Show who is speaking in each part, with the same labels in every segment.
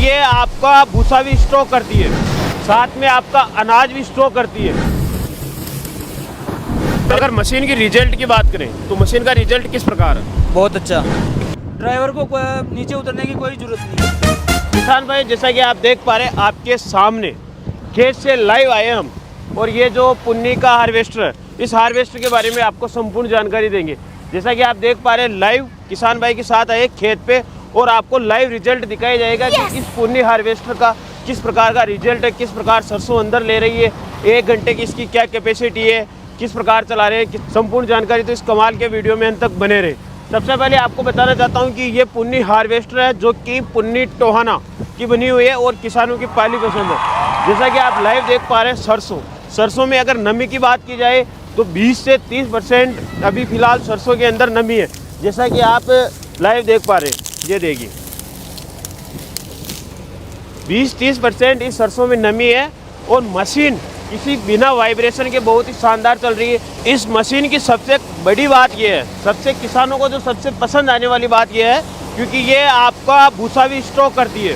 Speaker 1: ये आपका भूसा भी स्टोर करती है, साथ में आपका अनाज भी स्टोर करती है। अगर मशीन की रिजल्ट की बात करें तो मशीन का रिजल्ट किस प्रकार है?
Speaker 2: बहुत अच्छा। ड्राइवर को नीचे उतरने की कोई जरूरत नहीं है।
Speaker 1: किसान भाई, जैसा कि आप देख पा रहे हैं आपके सामने खेत से लाइव आए हम, और ये जो पुन्नी का हार्वेस्टर है, इस हार्वेस्टर के बारे में आपको संपूर्ण जानकारी देंगे। जैसा कि आप देख पा रहे हैं लाइव किसान भाई के साथ आए खेत पे, और आपको लाइव रिजल्ट दिखाया जाएगा कि इस पुन्नी हार्वेस्टर का किस प्रकार का रिजल्ट है, किस प्रकार सरसों अंदर ले रही है, 1 घंटे की इसकी क्या कैपेसिटी है, किस प्रकार चला रहे हैं, संपूर्ण जानकारी तो इस कमाल के वीडियो में अंत तक बने रहे। सबसे पहले आपको बताना चाहता हूं कि ये पुन्नी हार्वेस्टर है जो कि पुन्नी टोहाना की बनी हुई है और किसानों की पहली पसंद है। जैसा कि आप लाइव देख पा रहे हैं सरसों में अगर नमी की बात की जाए तो 20 से 30% अभी फिलहाल सरसों के अंदर नमी है। जैसा कि आप लाइव देख पा रहे हैं, ये देखिए 20-30% इस सरसों में नमी है, और मशीन किसी बिना वाइब्रेशन के बहुत ही शानदार चल रही है। इस मशीन की सबसे बड़ी बात यह है, सबसे किसानों को जो सबसे पसंद आने वाली बात यह है, क्योंकि ये आपका भूसा भी स्टोर करती है,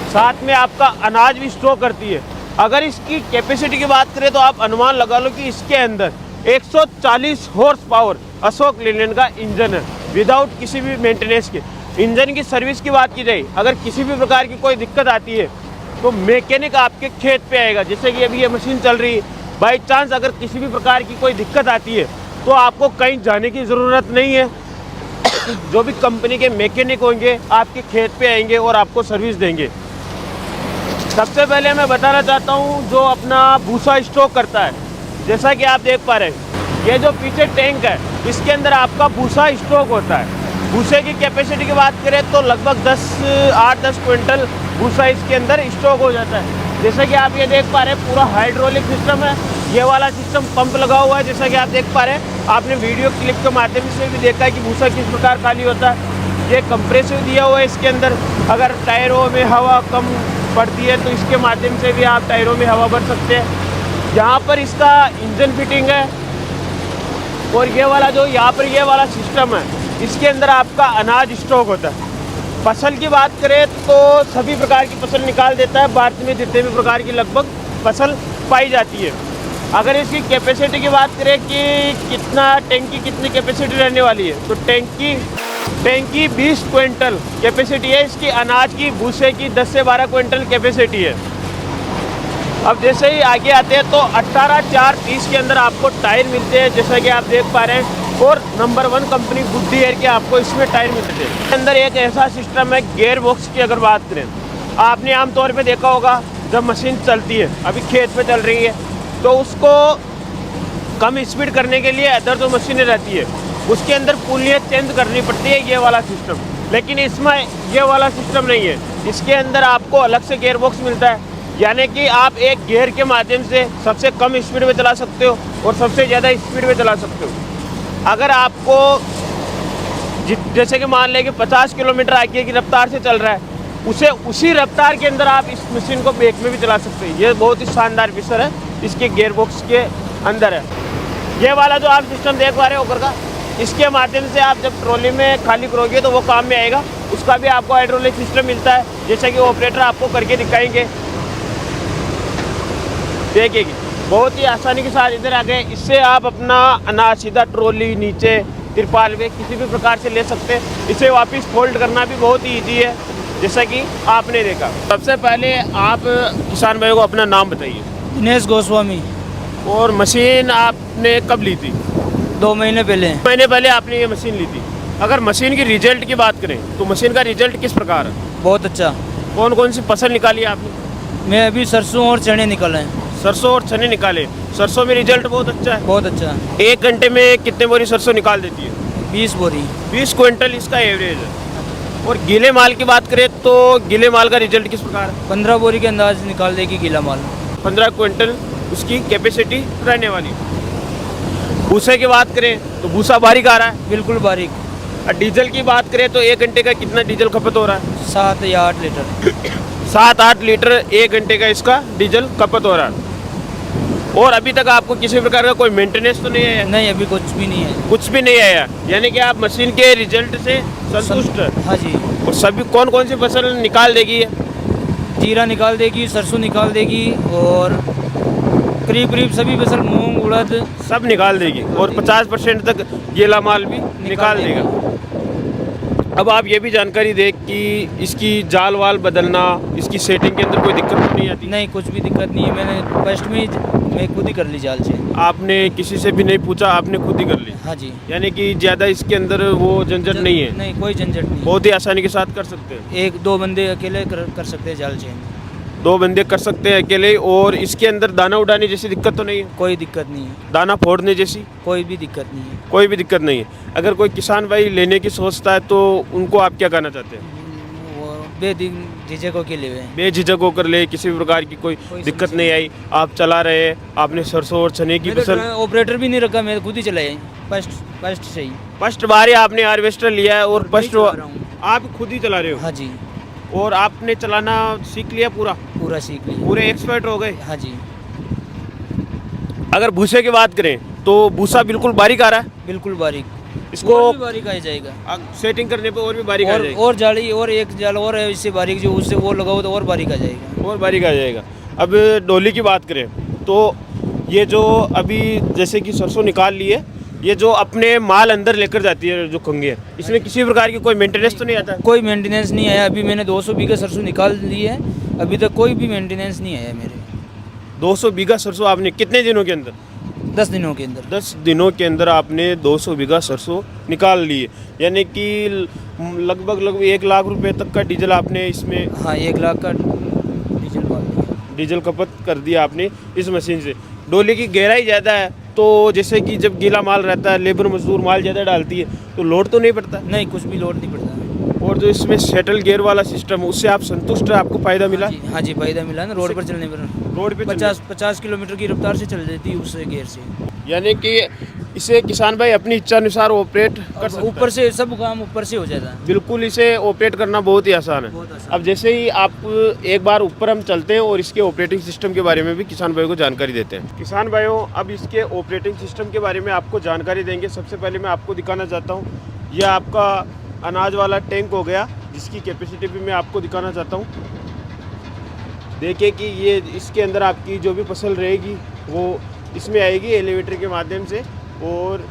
Speaker 1: साथ में आपका अनाज भी स्टोर करती है। अगर इसकी कैपेसिटी की बात करें तो आप अनुमान लगा लो कि इसके अंदर 140 हॉर्स पावर अशोक लेलैंड का इंजन है, विदाउट किसी भी मेंटेनेंस के। इंजन की सर्विस की बात की जाए, अगर किसी भी प्रकार की कोई दिक्कत आती है तो मैकेनिक आपके खेत पे आएगा। जैसे कि अभी ये मशीन चल रही है, बाई चांस अगर किसी भी प्रकार की कोई दिक्कत आती है तो आपको कहीं जाने की ज़रूरत नहीं है। जो भी कंपनी के मैकेनिक होंगे आपके खेत पे आएंगे और आपको सर्विस देंगे। सबसे पहले मैं बताना चाहता हूँ जो अपना भूसा स्टोर करता है, जैसा कि आप देख पा रहे हैं ये जो पीछे टैंक है, इसके अंदर आपका भूसा स्टॉक होता है। भूसे की कैपेसिटी की बात करें तो लगभग 8-10 क्विंटल भूसा इसके अंदर स्टॉक हो जाता है। जैसा कि आप ये देख पा रहे हैं पूरा हाइड्रोलिक सिस्टम है, ये वाला सिस्टम पंप लगा हुआ है। जैसा कि आप देख पा रहे हैं, आपने वीडियो क्लिप के माध्यम से भी देखा है कि भूसा किस प्रकार खाली होता है। ये कंप्रेसर दिया हुआ है इसके अंदर, अगर टायरों में हवा कम पड़ती है तो इसके माध्यम से भी आप टायरों में हवा भर सकते हैं। यहाँ पर इसका इंजन फिटिंग है, और ये वाला जो यहाँ पर ये वाला सिस्टम है, इसके अंदर आपका अनाज स्टॉक होता है। फसल की बात करें तो सभी प्रकार की फसल निकाल देता है। भारत में जितने भी प्रकार की लगभग फसल पाई जाती है। अगर इसकी कैपेसिटी की बात करें कि कितना टैंक की कितनी कैपेसिटी रहने वाली है, तो टैंक की 20 क्विंटल कैपेसिटी है। इसकी अनाज की भूसे की 10 से 12 क्विंटल कैपेसिटी है। अब जैसे ही आगे आते हैं तो 18-4-30 के अंदर आपको टायर मिलते हैं, जैसा कि आप देख पा रहे हैं, और नंबर 1 कंपनी गुडीयर के आपको इसमें टायर मिलते हैं। इसके अंदर एक ऐसा सिस्टम है गियर बॉक्स की अगर बात करें, आपने आमतौर पे देखा होगा जब मशीन चलती है, अभी खेत पे चल रही है, तो उसको कम स्पीड करने के लिए अदर जो मशीनें रहती है उसके अंदर पुलियाँ चेंज करनी पड़ती है, ये वाला सिस्टम। लेकिन इसमें ये वाला सिस्टम नहीं है। इसके अंदर आपको अलग से गियर बॉक्स मिलता है, यानी कि आप एक गियर के माध्यम से सबसे कम स्पीड में चला सकते हो और सबसे ज़्यादा स्पीड में चला सकते हो। अगर आपको जैसे कि मान लें कि 50 किलोमीटर आगे की रफ्तार से चल रहा है, उसी रफ्तार के अंदर आप इस मशीन को ब्रेक में भी चला सकते हैं। ये बहुत ही शानदार फीचर है इसके गियर बॉक्स के अंदर है। ये वाला जो आप सिस्टम देख पा रहे हो ऊपर का, इसके माध्यम से आप जब ट्रॉली में खाली करोगे तो वो काम में आएगा। उसका भी आपको हाइड्रोलिक सिस्टम मिलता है, जैसा कि ऑपरेटर आपको करके दिखाएंगे। देखिए बहुत ही आसानी के साथ इधर आ गए। इससे आप अपना अनाज सीधा ट्रॉली नीचे तिरपाल में किसी भी प्रकार से ले सकते हैं। इसे वापस फोल्ड करना भी बहुत ही ईजी है, जैसा कि आपने देखा। सबसे पहले आप किसान भाई को अपना नाम बताइए।
Speaker 2: दिनेश गोस्वामी।
Speaker 1: और मशीन आपने कब ली थी?
Speaker 2: 2 महीने पहले।
Speaker 1: महीने पहले आपने ये मशीन ली थी। अगर मशीन की रिजल्ट की बात करें तो मशीन का रिजल्ट किस प्रकार है?
Speaker 2: बहुत अच्छा।
Speaker 1: कौन कौन सी फसल निकाली है आपने?
Speaker 2: मैं अभी सरसों और चने निकाले हैं।
Speaker 1: सरसों और चने निकाले। सरसों में रिजल्ट बहुत अच्छा है।
Speaker 2: बहुत अच्छा।
Speaker 1: 1 घंटे में कितने बोरी सरसों निकाल देती है?
Speaker 2: 20 बोरी।
Speaker 1: 20 क्विंटल इसका एवरेज है। और गीले माल की बात करें तो गीले माल का रिजल्ट किस प्रकार है?
Speaker 2: 15 बोरी के अंदाज निकाल देगी गीला माल।
Speaker 1: 15 क्विंटल उसकी कैपेसिटी रहने वाली। भूसे की बात करें तो भूसा बारीक आ रहा है,
Speaker 2: बिल्कुल बारीक।
Speaker 1: और डीजल की बात करें तो 1 घंटे का कितना डीजल खपत हो रहा है?
Speaker 2: 7 या 8 लीटर।
Speaker 1: 7-8 लीटर 1 घंटे का इसका डीजल खपत हो रहा है। और अभी तक आपको किसी प्रकार का कोई मेंटेनेंस तो नहीं आया?
Speaker 2: नहीं, अभी कुछ भी नहीं है।
Speaker 1: कुछ भी नहीं आया, यानी कि आप मशीन के रिजल्ट से संतुष्ट हैं?
Speaker 2: हाँ जी।
Speaker 1: और सभी कौन कौन सी फसल निकाल देगी है?
Speaker 2: जीरा निकाल देगी, सरसों निकाल देगी और करीब करीब सभी फसल मूंग उड़द
Speaker 1: सब निकाल देगी और 50% तक गीला माल भी निकाल देगा। अब आप ये भी जानकारी दें कि इसकी जाल वाल बदलना, इसकी सेटिंग के अंदर कोई दिक्कत तो नहीं आती?
Speaker 2: नहीं, कुछ भी दिक्कत नहीं है। मैंने फर्स्ट में मैं खुद ही कर ली जाल से।
Speaker 1: आपने किसी से भी नहीं पूछा, आपने खुद ही कर ली?
Speaker 2: हाँ जी।
Speaker 1: यानी कि ज़्यादा इसके अंदर वो झंझट नहीं है?
Speaker 2: नहीं, कोई झंझट नहीं।
Speaker 1: बहुत ही आसानी के साथ कर सकते हैं।
Speaker 2: एक दो बंदे अकेले कर सकते हैं जाल चेंज।
Speaker 1: 2 बंदे कर सकते हैं अकेले। और इसके अंदर दाना उड़ाने जैसी दिक्कत तो नहीं है?
Speaker 2: कोई दिक्कत नहीं है।
Speaker 1: दाना फोड़ने जैसी?
Speaker 2: कोई भी दिक्कत नहीं है।
Speaker 1: कोई भी दिक्कत नहीं है। अगर कोई किसान भाई लेने की सोचता है तो उनको आप क्या कहना चाहते हैं?
Speaker 2: वो बेझिझकों के लिए है।
Speaker 1: बेझिझक होकर ले, किसी भी प्रकार की कोई दिक्कत नहीं आई। आप चला रहे हैं, आपने सरसों और चने की फसल।
Speaker 2: ऑपरेटर भी नहीं रखा, मैं खुद ही चलाया फर्स्ट से ही।
Speaker 1: फर्स्ट बार ही आपने हार्वेस्टर लिया है और फर्स्ट आप खुद ही चला रहे हो?
Speaker 2: हाँ जी।
Speaker 1: और आपने चलाना सीख लिया?
Speaker 2: पूरा सीख लिया।
Speaker 1: पूरे एक्सपर्ट हो गए?
Speaker 2: हाँ जी।
Speaker 1: अगर भूसे की बात करें तो भूसा बिल्कुल बारीक आ रहा है?
Speaker 2: बिल्कुल बारीक।
Speaker 1: इसको
Speaker 2: और भी बारीक आ जाएगा।
Speaker 1: सेटिंग करने पे और भी बारीक आ जाएगा?
Speaker 2: और जाली और एक जाल और है इससे बारीक, जो उससे वो लगाओ तो और बारीक आ जाएगा।
Speaker 1: और बारीक आ जाएगा। अब डोली की बात करें तो ये जो अभी जैसे कि सरसों निकाल ली है, ये जो अपने माल अंदर लेकर जाती है जो कंगे, इसमें किसी प्रकार की कोई मेंटेनेंस तो नहीं आता है?
Speaker 2: कोई मेंटेनेंस नहीं आया। अभी मैंने 200 बीघा सरसों निकाल ली है, अभी तक कोई भी मेंटेनेंस नहीं आया मेरे।
Speaker 1: 200 बीघा सरसों आपने कितने दिनों के अंदर?
Speaker 2: 10 दिनों के अंदर।
Speaker 1: 10 दिनों के अंदर आपने 200 बीघा सरसों निकाल ली है। यानी कि लगभग 1 लाख रुपए तक का डीजल आपने इसमें।
Speaker 2: हाँ, 1 लाख का डीजल डाल दिया।
Speaker 1: डीजल खपत कर दिया आपने इस मशीन से। डोली की गहराई ज़्यादा है तो जैसे कि जब गीला माल रहता है, लेबर मजदूर माल ज़्यादा डालती है तो लोड तो नहीं पड़ता?
Speaker 2: नहीं, कुछ भी लोड नहीं पड़ता।
Speaker 1: और जो इसमें सेटल गियर वाला सिस्टम है उससे आप संतुष्ट है? आपको फ़ायदा मिला?
Speaker 2: हाँ जी, फ़ायदा मिला ना। रोड पर चलने पर,
Speaker 1: रोड पे
Speaker 2: 50 किलोमीटर की रफ्तार से चल जाती है उस गियर से।
Speaker 1: यानी कि इसे किसान भाई अपनी इच्छा अनुसार ऑपरेट कर सकता है?
Speaker 2: ऊपर से सब काम ऊपर से हो जाता है।
Speaker 1: बिल्कुल, इसे ऑपरेट करना बहुत ही आसान है। अब जैसे ही आप एक बार ऊपर हम चलते हैं और इसके ऑपरेटिंग सिस्टम के बारे में भी किसान भाइयों को जानकारी देते हैं। किसान भाइयों, अब इसके ऑपरेटिंग सिस्टम के बारे में आपको जानकारी देंगे। सबसे पहले मैं आपको दिखाना चाहता हूँ, यह आपका अनाज वाला टैंक हो गया, जिसकी कैपेसिटी भी मैं आपको दिखाना चाहता हूँ। देखिए कि ये इसके अंदर आपकी जो भी फसल रहेगी वो इसमें आएगी एलिवेटर के माध्यम से। और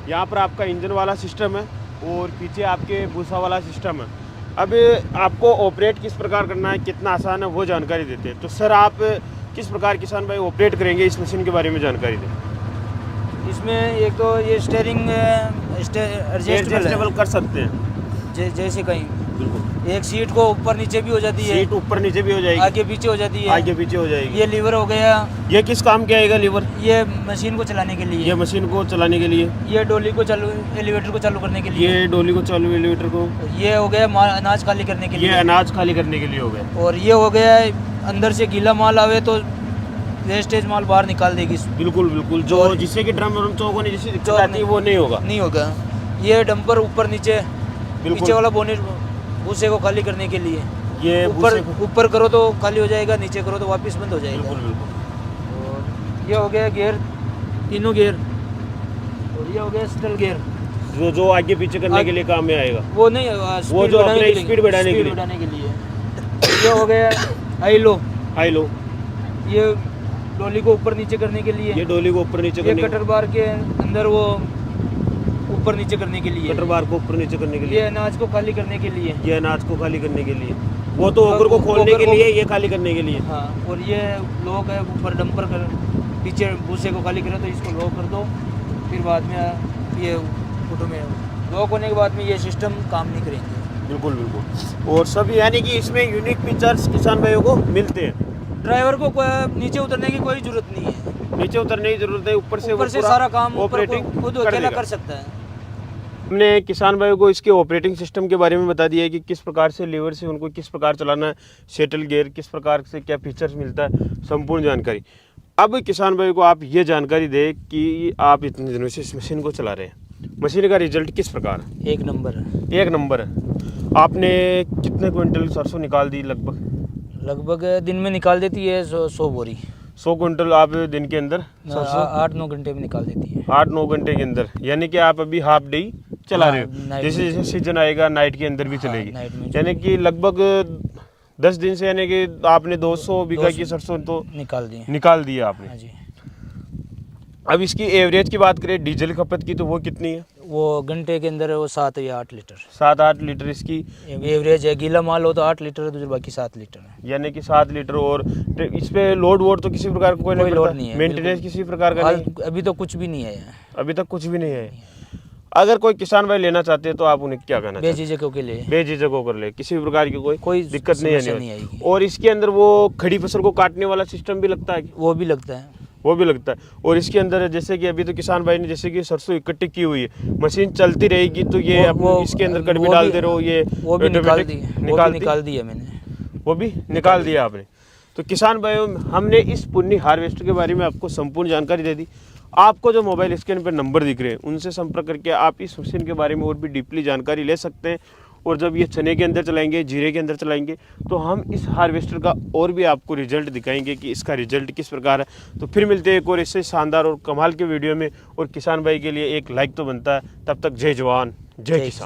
Speaker 1: यहाँ पर आपका इंजन वाला सिस्टम है और पीछे आपके भूसा वाला सिस्टम है। अब आपको ऑपरेट किस प्रकार करना है, कितना आसान है, वो जानकारी देते हैं। तो सर, आप किस प्रकार किसान भाई ऑपरेट करेंगे इस मशीन के बारे में जानकारी दें।
Speaker 2: इसमें एक तो ये स्टेयरिंग एडजस्टेबल
Speaker 1: कर सकते हैं
Speaker 2: जैसे कहीं।
Speaker 1: बिल्कुल।
Speaker 2: एक सीट को ऊपर नीचे भी हो जाती है।
Speaker 1: सीट ऊपर नीचे भी हो जाएगी,
Speaker 2: आगे पीछे हो जाती है।
Speaker 1: आगे पीछे हो जाएगी।
Speaker 2: ये लीवर हो गया।
Speaker 1: ये किस काम के आएगा लीवर?
Speaker 2: ये मशीन को चलाने के लिए।
Speaker 1: ये मशीन को चलाने के लिए।
Speaker 2: ये डोली को चालू, एलिवेटर को चालू करने के लिए।
Speaker 1: ये डोली को चालू, एलिवेटर को।
Speaker 2: ये हो गया अनाज खाली करने के लिए।
Speaker 1: ये अनाज खाली करने के लिए हो गया।
Speaker 2: और ये हो गया अंदर से गीला माल आवे तो वेस्टेज माल बाहर निकाल देगी।
Speaker 1: बिल्कुल बिल्कुल। जो जिससे कि ड्रम चौक होने जैसी दिक्कत आती है वो नहीं होगा।
Speaker 2: नहीं होगा। ये डंपर ऊपर नीचे, पीछे वाला बोनेट भूसे को खाली करने के लिए।
Speaker 1: ये
Speaker 2: ऊपर करो तो खाली हो जाएगा, नीचे करो तो वापस बंद हो जाएगा।
Speaker 1: बिल्कुल बिल्कुल।
Speaker 2: और ये हो गया गियर, तीनों गियर। और ये हो गया स्टल गियर,
Speaker 1: जो आगे पीछे करने के लिए काम में आएगा।
Speaker 2: वो नहीं,
Speaker 1: वो जो अपने स्पीड बढ़ाने
Speaker 2: के लिए। ये हो गया हाई लो। ये डोली को ऊपर नीचे करने के लिए।
Speaker 1: ये डोली को ऊपर नीचे करने।
Speaker 2: ये कटर बार के अंदर वो ऊपर नीचे करने के लिए।
Speaker 1: कटर बार को ऊपर नीचे करने के लिए।
Speaker 2: ये अनाज को खाली करने के लिए।
Speaker 1: ये अनाज को खाली करने के लिए। वो तो ओकर को खोलने के लिए, ये खाली करने के लिए।
Speaker 2: हाँ। और ये लॉक है ऊपर डंपर कर, पीछे भूसे को खाली करे तो इसको लॉक कर दो। फिर बाद में ये फोटो में लॉक होने के बाद में ये सिस्टम काम नहीं करेंगे।
Speaker 1: बिल्कुल बिल्कुल। और सब यानी कि इसमें यूनिक फीचर्स किसान भाइयों को मिलते हैं।
Speaker 2: ड्राइवर को नीचे उतरने की कोई जरूरत नहीं है।
Speaker 1: नीचे उतरने की जरूरत है, ऊपर से
Speaker 2: सारा काम
Speaker 1: ऑपरेटिंग
Speaker 2: खुद अकेला कर सकता है।
Speaker 1: हमने किसान भाइयों को इसके ऑपरेटिंग सिस्टम के बारे में बता दिया है कि किस प्रकार से लीवर से उनको किस प्रकार चलाना है, सेटल गियर किस प्रकार से क्या फीचर्स मिलता है, संपूर्ण जानकारी। अब किसान भाइयों को आप ये जानकारी दें कि आप इतने दिनों से इस मशीन को चला रहे हैं, मशीन का रिजल्ट किस प्रकार है?
Speaker 2: एक नंबर है।
Speaker 1: एक नंबर है। आपने कितने क्विंटल सरसों निकाल दी?
Speaker 2: लगभग दिन में निकाल देती है 100 बोरी।
Speaker 1: 100 क्विंटल आप दिन के अंदर
Speaker 2: 8-9 घंटे में निकाल देती है।
Speaker 1: 8-9 घंटे के अंदर, यानी कि आप अभी हाफ डे चला रहे हो। जैसे जैसे सीजन आएगा नाइट के अंदर भी चलेगी, यानी कि लगभग 10 दिन से, यानी कि आपने 200 बीघा की सरसों तो
Speaker 2: निकाल दिए।
Speaker 1: निकाल दिया आपने।
Speaker 2: हाँ जी।
Speaker 1: अब इसकी एवरेज की बात करें डीजल खपत की, तो वो कितनी है?
Speaker 2: वो घंटे के अंदर वो 7 या 8 लीटर
Speaker 1: 7-8 लीटर इसकी,
Speaker 2: एवरेज है। गीला माल हो तो 8 लीटर है, दूसरे बाकी 7 लीटर है।
Speaker 1: यानी कि 7 लीटर। और इस पे लोड वोड तो किसी प्रकार का कोई
Speaker 2: कोई
Speaker 1: नहीं
Speaker 2: लोड
Speaker 1: पड़ता?
Speaker 2: नहीं है,
Speaker 1: मेंटेनेंस
Speaker 2: बिल्कुल।
Speaker 1: किसी प्रकार का नहीं?
Speaker 2: अभी तो कुछ भी नहीं है यहाँ।
Speaker 1: अभी तक कुछ भी नहीं है। अगर कोई किसान भाई लेना चाहते हैं तो आप उन्हें क्या कहना चाहते हैं?
Speaker 2: बेझिझकों के लिए
Speaker 1: बेझिझक होकर ले, किसी भी प्रकार की कोई दिक्कत नहीं
Speaker 2: समस्या नहीं
Speaker 1: है।
Speaker 2: आएगी।
Speaker 1: और इसके अंदर वो खड़ी फसल को काटने वाला सिस्टम भी लगता है?
Speaker 2: वो भी लगता है।
Speaker 1: वो भी लगता है। और इसके अंदर जैसे कि अभी तो किसान भाई ने जैसे कि सरसों इकट्ठी की हुई है, मशीन चलती रहेगी तो ये अपने इसके अंदर कड़वी डालते रहो, ये
Speaker 2: वो भी निकाल दी,
Speaker 1: निकाल
Speaker 2: दी है मैंने।
Speaker 1: वो भी निकाल दिया आपने। तो किसान भाइयों, हमने इस पुन्नी हार्वेस्टर के बारे में आपको संपूर्ण जानकारी दे दी। आपको जो मोबाइल स्क्रीन पर नंबर दिख रहे हैं उनसे संपर्क करके आप इस मशीन के बारे में और भी डीपली जानकारी ले सकते हैं। और जब ये चने के अंदर चलाएंगे, जीरे के अंदर चलाएंगे, तो हम इस हार्वेस्टर का और भी आपको रिजल्ट दिखाएंगे कि इसका रिजल्ट किस प्रकार है। तो फिर मिलते हैं एक और इससे शानदार और कमाल के वीडियो में। और किसान भाई के लिए एक लाइक तो बनता है। तब तक जय जवान जय किसान।